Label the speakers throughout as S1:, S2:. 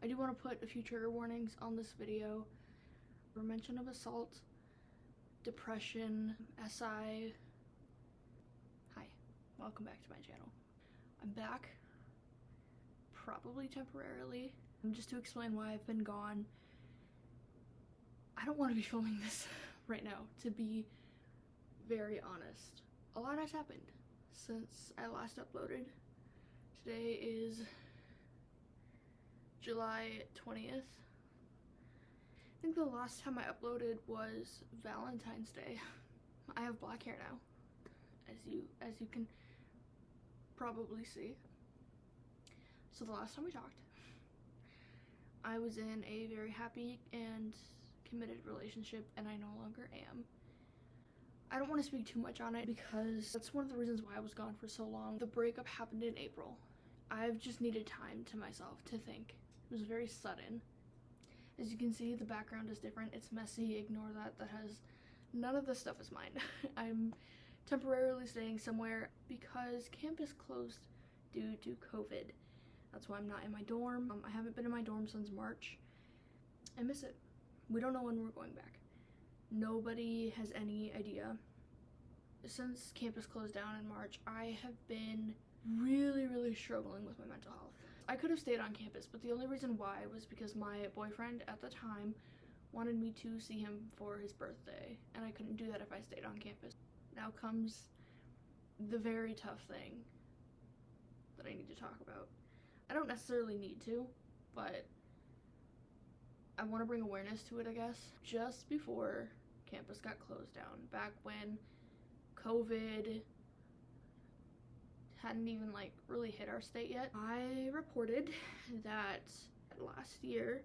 S1: I do want to put a few trigger warnings on this video for mention of assault, depression, SI. Hi, welcome back to my channel. I'm back, probably temporarily. Just to explain why I've been gone. I don't want to be filming this right now, to be very honest. A lot has happened since I last uploaded. Today is July 20th. I think the last time I uploaded was Valentine's Day. I have black hair now, as you can probably see. So the last time we talked, I was in a very happy and committed relationship, and I no longer am. I don't want to speak too much on it because that's one of the reasons why I was gone for so long. The breakup happened in April. I've just needed time to myself to think. It was very sudden. As you can see, the background is different. It's messy. Ignore that. That has none of this stuff is mine. I'm temporarily staying somewhere because campus closed due to COVID. That's why I'm not in my dorm. I haven't been in my dorm since March. I miss it. We don't know when we're going back. Nobody has any idea. Since campus closed down in March, I have been really struggling with my mental health. I could have stayed on campus, but the only reason why was because my boyfriend at the time wanted me to see him for his birthday, and I couldn't do that if I stayed on campus. Now comes the very tough thing that I need to talk about. I don't necessarily need to, but I want to bring awareness to it, I guess. Just before campus got closed down, back when COVID hadn't even really hit our state yet, I reported that last year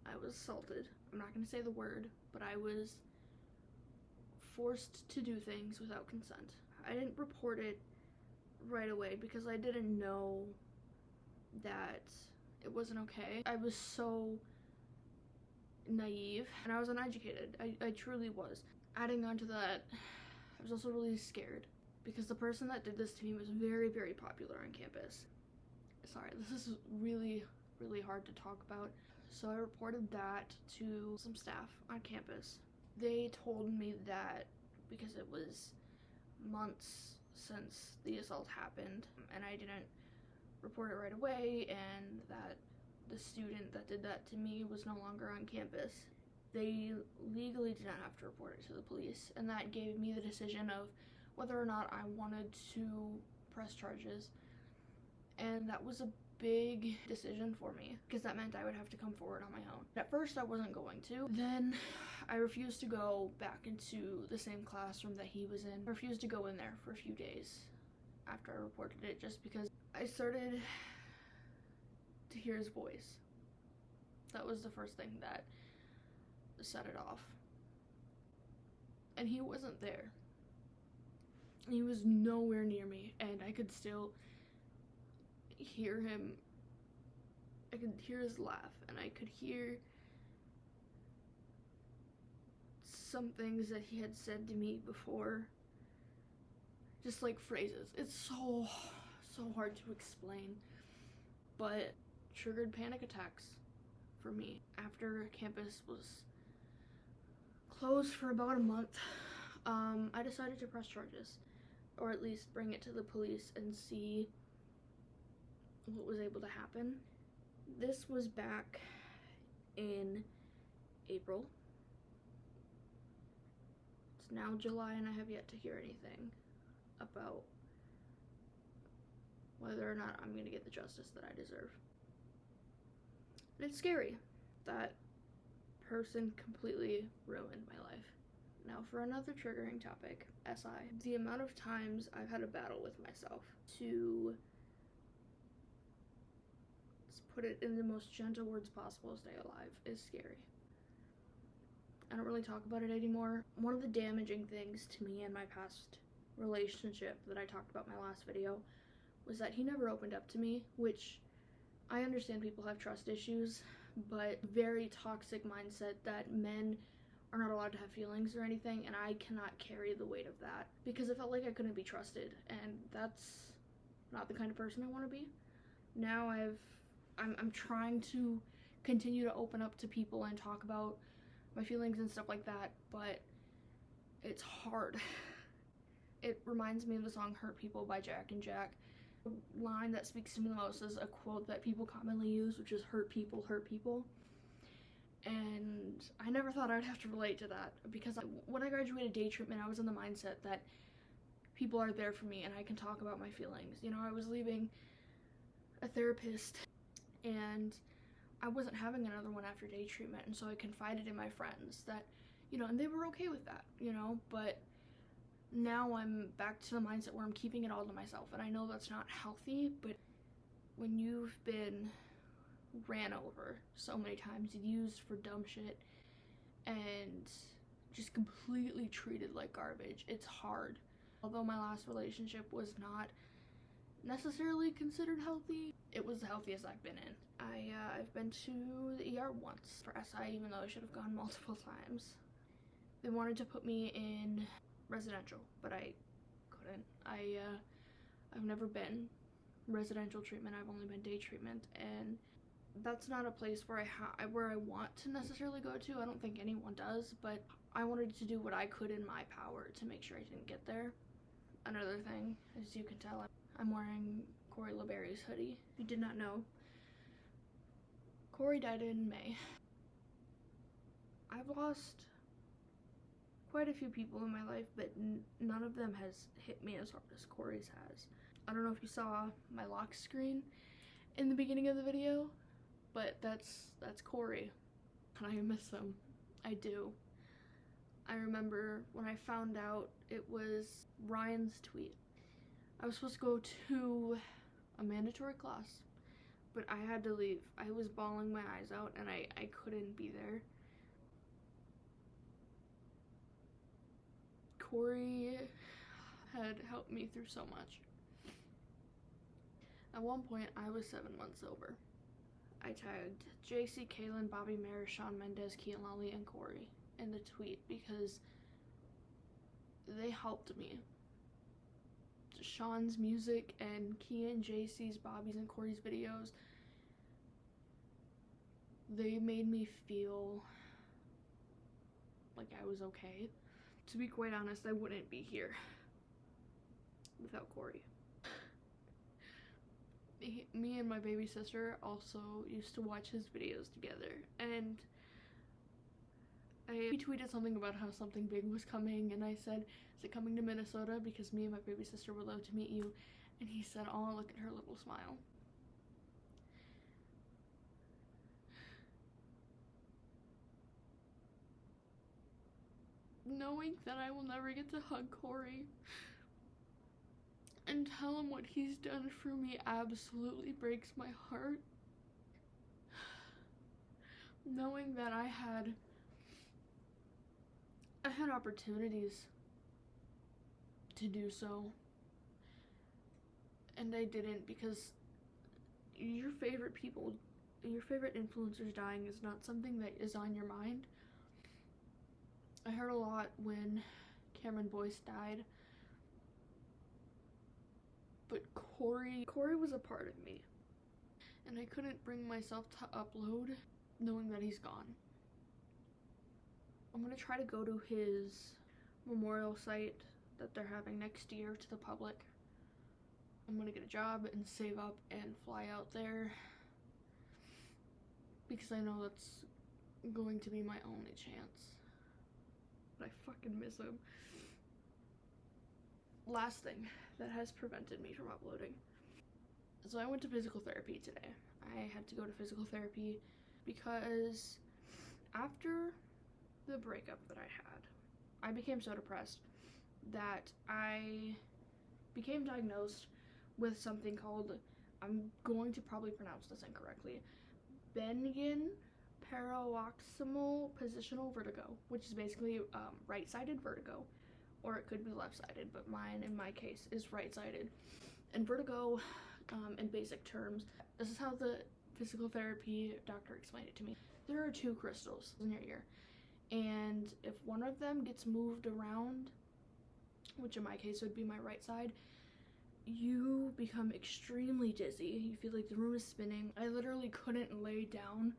S1: I was assaulted. I'm not gonna say the word, but I was forced to do things without consent. I didn't report it right away because I didn't know that it wasn't okay. I was so naive and I was uneducated. I truly was. Adding on to that, I was also really scared because the person that did this to me was very popular on campus. Sorry, this is really hard to talk about. So I reported that to some staff on campus. They told me that because it was months since the assault happened and I didn't report it right away, and that the student that did that to me was no longer on campus, they legally did not have to report it to the police, and that gave me the decision of whether or not I wanted to press charges. And that was a big decision for me because that meant I would have to come forward on my own. At first I wasn't going to. Then I refused to go back into the same classroom that he was in. I refused to go in there for a few days after I reported it, just because I started to hear his voice. That was the first thing that set it off. And he wasn't there. He was nowhere near me, and I could still hear him. I could hear his laugh, and I could hear some things that he had said to me before. Just phrases. It's so hard to explain, but triggered panic attacks for me. After campus was closed for about a month, I decided to press charges, or at least bring it to the police and see what was able to happen. This was back in April. It's now July and I have yet to hear anything about whether or not I'm gonna get the justice that I deserve. And it's scary. That person completely ruined my life. Now for another triggering topic, SI. The amount of times I've had a battle with myself to, let's put it in the most gentle words possible, stay alive, is scary. I don't really talk about it anymore. One of the damaging things to me in my past relationship that I talked about in my last video was that he never opened up to me, which I understand people have trust issues, but very toxic mindset that men are not allowed to have feelings or anything, and I cannot carry the weight of that because it felt like I couldn't be trusted, and that's not the kind of person I want to be. Now I I'm trying to continue to open up to people and talk about my feelings and stuff like that, but it's hard. It reminds me of the song Hurt People by Jack and Jack. The line that speaks to me the most is a quote that people commonly use, which is hurt people, hurt people. And I never thought I'd have to relate to that, because when I graduated day treatment, I was in the mindset that people are there for me and I can talk about my feelings. You know, I was leaving a therapist and I wasn't having another one after day treatment, and so I confided in my friends that, you know, and they were okay with that, you know, but now I'm back to the mindset where I'm keeping it all to myself, and I know that's not healthy, but when you've been ran over so many times, used for dumb shit, and just completely treated like garbage, it's hard. Although my last relationship was not necessarily considered healthy, it was the healthiest I've been in. I've been to the ER once for SI, even though I should have gone multiple times. They wanted to put me in residential, but I couldn't. I've never been residential treatment. I've only been day treatment, and that's not a place where I want to necessarily go to. I don't think anyone does, but I wanted to do what I could in my power to make sure I didn't get there. Another thing, as you can tell, I'm wearing Corey LeBerry's hoodie. If you did not know, Corey died in May. I've lost quite a few people in my life, but none of them has hit me as hard as Corey's has. I don't know if you saw my lock screen in the beginning of the video, but that's Corey, and I miss him. I do. I remember when I found out it was Ryan's tweet. I was supposed to go to a mandatory class, but I had to leave. I was bawling my eyes out and I couldn't be there. Corey had helped me through so much. At one point, I was 7 months sober. I tagged JC, Kaylin, Bobby Mayer, Sean Mendez, Kean Lally, and Corey in the tweet because they helped me. Sean's music and Kean, JC's, Bobby's, and Corey's videos, they made me feel like I was okay. To be quite honest, I wouldn't be here without Corey. Me and my baby sister also used to watch his videos together, and I tweeted something about how something big was coming, and I said, is it coming to Minnesota? Because me and my baby sister would love to meet you. And he said, oh, look at her little smile. Knowing that I will never get to hug Corey and tell him what he's done for me absolutely breaks my heart. Knowing that I had opportunities to do so, and I didn't, because your favorite people, your favorite influencers dying is not something that is on your mind. I heard a lot when Cameron Boyce died, but Corey was a part of me, and I couldn't bring myself to upload knowing that he's gone. I'm gonna try to go to his memorial site that they're having next year to the public. I'm gonna get a job and save up and fly out there, because I know that's going to be my only chance. But I fucking miss him. Last thing that has prevented me from uploading. So I went to physical therapy today. I had to go to physical therapy because after the breakup that I had, I became so depressed that I became diagnosed with something called, I'm going to probably pronounce this incorrectly, Benign paroxysmal positional vertigo, which is basically right-sided vertigo, or it could be left-sided, but mine, in my case, is right-sided. And vertigo, in basic terms, this is how the physical therapy doctor explained it to me. There are 2 crystals in your ear, and if one of them gets moved around, which in my case would be my right side, you become extremely dizzy. You feel like the room is spinning. I literally couldn't lay down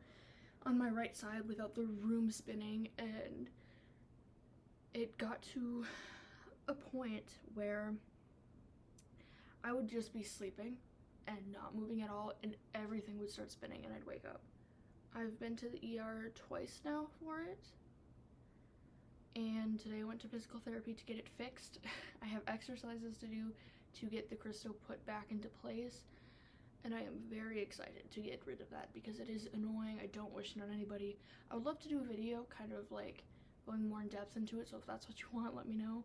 S1: on my right side without the room spinning, and it got to a point where I would just be sleeping and not moving at all, and everything would start spinning and I'd wake up. I've been to the ER twice now for it, and today I went to physical therapy to get it fixed. I have exercises to do to get the crystal put back into place, and I am very excited to get rid of that because it is annoying. I don't wish it on anybody. I would love to do a video kind of like going more in depth into it, so if that's what you want, let me know.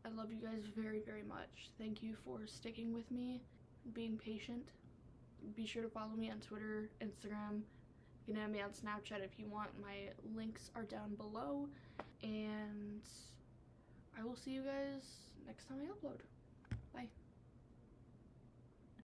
S1: I love you guys very, very much. Thank you for sticking with me, being patient. Be sure to follow me on Twitter, Instagram. You can add me on Snapchat if you want. My links are down below, and I will see you guys next time I upload.